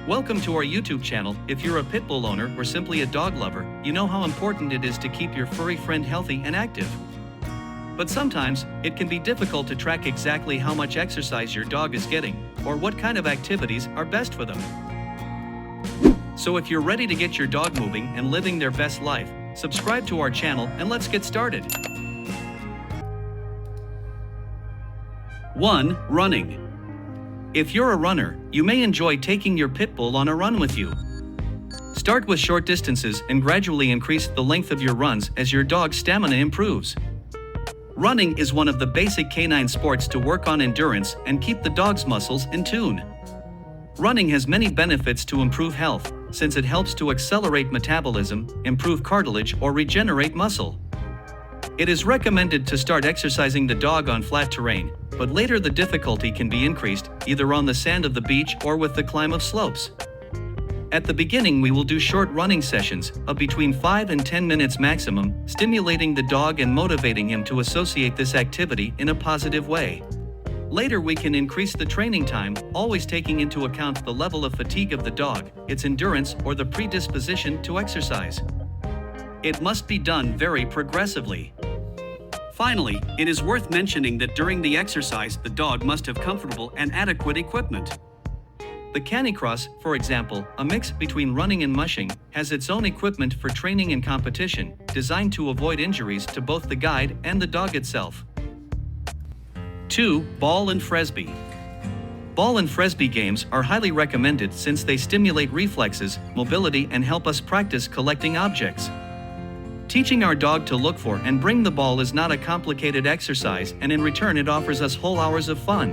Welcome to our YouTube channel. If you're a Pitbull owner or simply a dog lover, you know how important it is to keep your furry friend healthy and active. But sometimes, it can be difficult to track exactly how much exercise your dog is getting, or what kind of activities are best for them. So if you're ready to get your dog moving and living their best life, subscribe to our channel and let's get started. 1. Running. If you're a runner, you may enjoy taking your Pitbull on a run with you. Start with short distances and gradually increase the length of your runs as your dog's stamina improves. Running is one of the basic canine sports to work on endurance and keep the dog's muscles in tune. Running has many benefits to improve health, since it helps to accelerate metabolism, improve cartilage, or regenerate muscle. It is recommended to start exercising the dog on flat terrain, but later the difficulty can be increased, either on the sand of the beach or with the climb of slopes. At the beginning, we will do short running sessions of between 5 and 10 minutes maximum, stimulating the dog and motivating him to associate this activity in a positive way. Later we can increase the training time, always taking into account the level of fatigue of the dog, its endurance, or the predisposition to exercise. It must be done very progressively. Finally, it is worth mentioning that during the exercise the dog must have comfortable and adequate equipment. The Canicross, for example, a mix between running and mushing, has its own equipment for training and competition, designed to avoid injuries to both the guide and the dog itself. 2. Ball and Frisbee. Ball and Frisbee games are highly recommended since they stimulate reflexes, mobility, and help us practice collecting objects. Teaching our dog to look for and bring the ball is not a complicated exercise, and in return it offers us whole hours of fun.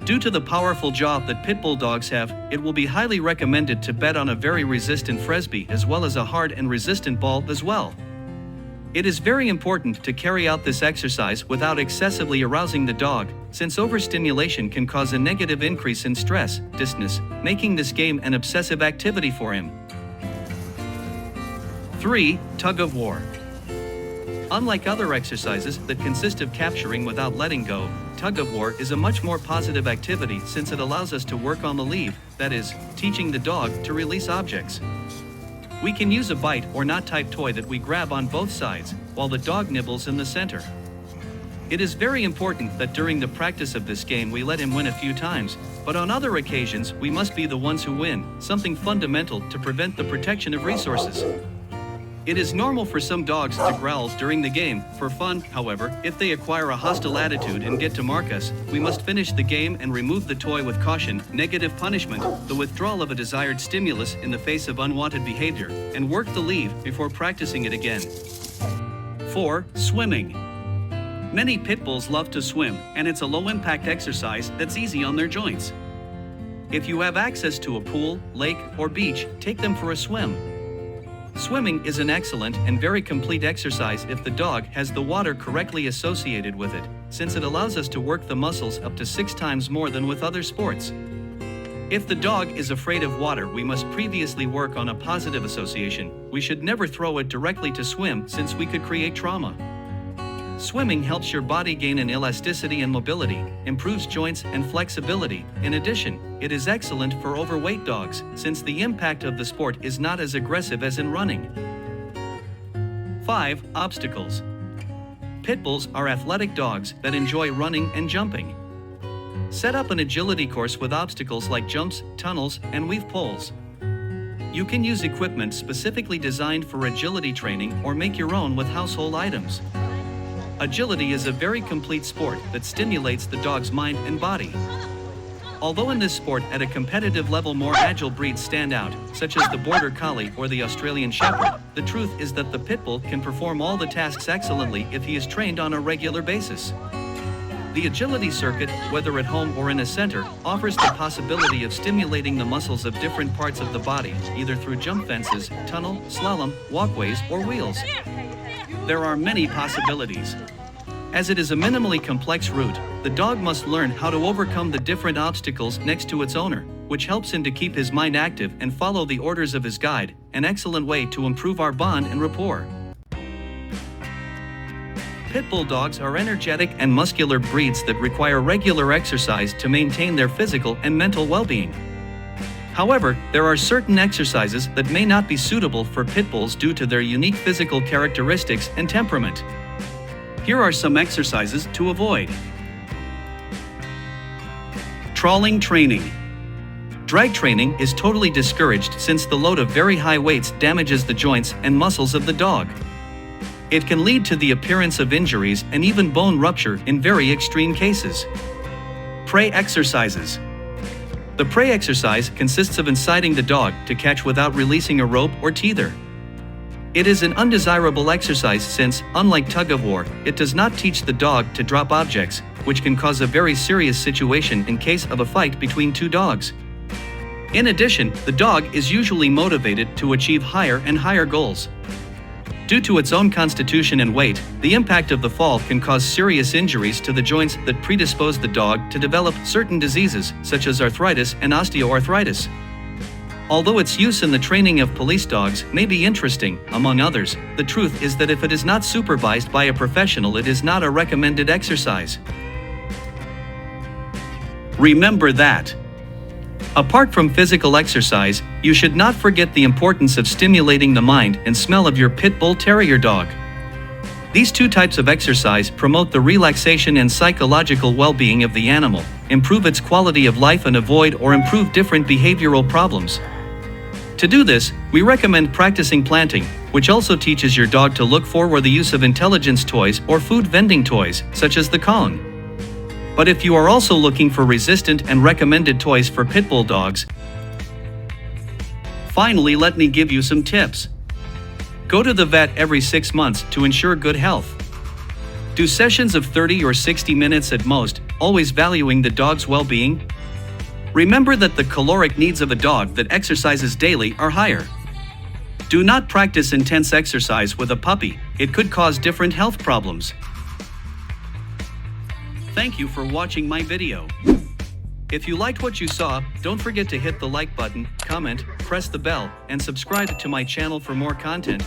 Due to the powerful jaw that Pitbull dogs have, it will be highly recommended to bet on a very resistant Frisbee as well as a hard and resistant ball as well. It is very important to carry out this exercise without excessively arousing the dog, since overstimulation can cause a negative increase in stress, dizziness, making this game an obsessive activity for him. 3. Tug of war. Unlike other exercises that consist of capturing without letting go, tug of war is a much more positive activity since it allows us to work on the leave, that is, teaching the dog to release objects. We can use a bite or knot type toy that we grab on both sides, while the dog nibbles in the center. It is very important that during the practice of this game we let him win a few times, but on other occasions we must be the ones who win, something fundamental to prevent the protection of resources. It is normal for some dogs to growl during the game. For fun, however, if they acquire a hostile attitude and get to mark us, we must finish the game and remove the toy with caution, negative punishment, the withdrawal of a desired stimulus in the face of unwanted behavior, and work the leave before practicing it again. 4. Swimming. Many Pitbulls love to swim, and it's a low-impact exercise that's easy on their joints. If you have access to a pool, lake, or beach, take them for a swim. Swimming is an excellent and very complete exercise if the dog has the water correctly associated with it, since it allows us to work the muscles up to 6 times more than with other sports. If the dog is afraid of water, we must previously work on a positive association. We should never throw it directly to swim since we could create trauma. Swimming helps your body gain in elasticity and mobility, improves joints and flexibility. In addition, it is excellent for overweight dogs, since the impact of the sport is not as aggressive as in running. 5. Obstacles. Pitbulls are athletic dogs that enjoy running and jumping. Set up an agility course with obstacles like jumps, tunnels, and weave poles. You can use equipment specifically designed for agility training or make your own with household items. Agility is a very complete sport that stimulates the dog's mind and body. Although in this sport at a competitive level more agile breeds stand out, such as the Border Collie or the Australian Shepherd, the truth is that the Pitbull can perform all the tasks excellently if he is trained on a regular basis. The agility circuit, whether at home or in a center, offers the possibility of stimulating the muscles of different parts of the body, either through jump fences, tunnel, slalom, walkways, or wheels. There are many possibilities. As it is a minimally complex route, the dog must learn how to overcome the different obstacles next to its owner, which helps him to keep his mind active and follow the orders of his guide, an excellent way to improve our bond and rapport. Pitbull dogs are energetic and muscular breeds that require regular exercise to maintain their physical and mental well-being. However, there are certain exercises that may not be suitable for pit bulls due to their unique physical characteristics and temperament. Here are some exercises to avoid. Trawling training. Drag training is totally discouraged since the load of very high weights damages the joints and muscles of the dog. It can lead to the appearance of injuries and even bone rupture in very extreme cases. Prey exercises. The prey exercise consists of inciting the dog to catch without releasing a rope or teether. It is an undesirable exercise since, unlike tug-of-war, it does not teach the dog to drop objects, which can cause a very serious situation in case of a fight between two dogs. In addition, the dog is usually motivated to achieve higher and higher goals. Due to its own constitution and weight, the impact of the fall can cause serious injuries to the joints that predispose the dog to develop certain diseases such as arthritis and osteoarthritis. Although its use in the training of police dogs may be interesting, among others, the truth is that if it is not supervised by a professional, it is not a recommended exercise. Remember that. Apart from physical exercise, you should not forget the importance of stimulating the mind and smell of your pit bull terrier dog. These two types of exercise promote the relaxation and psychological well-being of the animal, improve its quality of life and avoid or improve different behavioral problems. To do this, we recommend practicing planting, which also teaches your dog to look for the use of intelligence toys or food vending toys, such as the Kong. But if you are also looking for resistant and recommended toys for pit bull dogs, finally let me give you some tips. Go to the vet every 6 months to ensure good health. Do sessions of 30 or 60 minutes at most, always valuing the dog's well-being. Remember that the caloric needs of a dog that exercises daily are higher. Do not practice intense exercise with a puppy, it could cause different health problems. Thank you for watching my video. If you liked what you saw, don't forget to hit the like button, comment, press the bell, and subscribe to my channel for more content.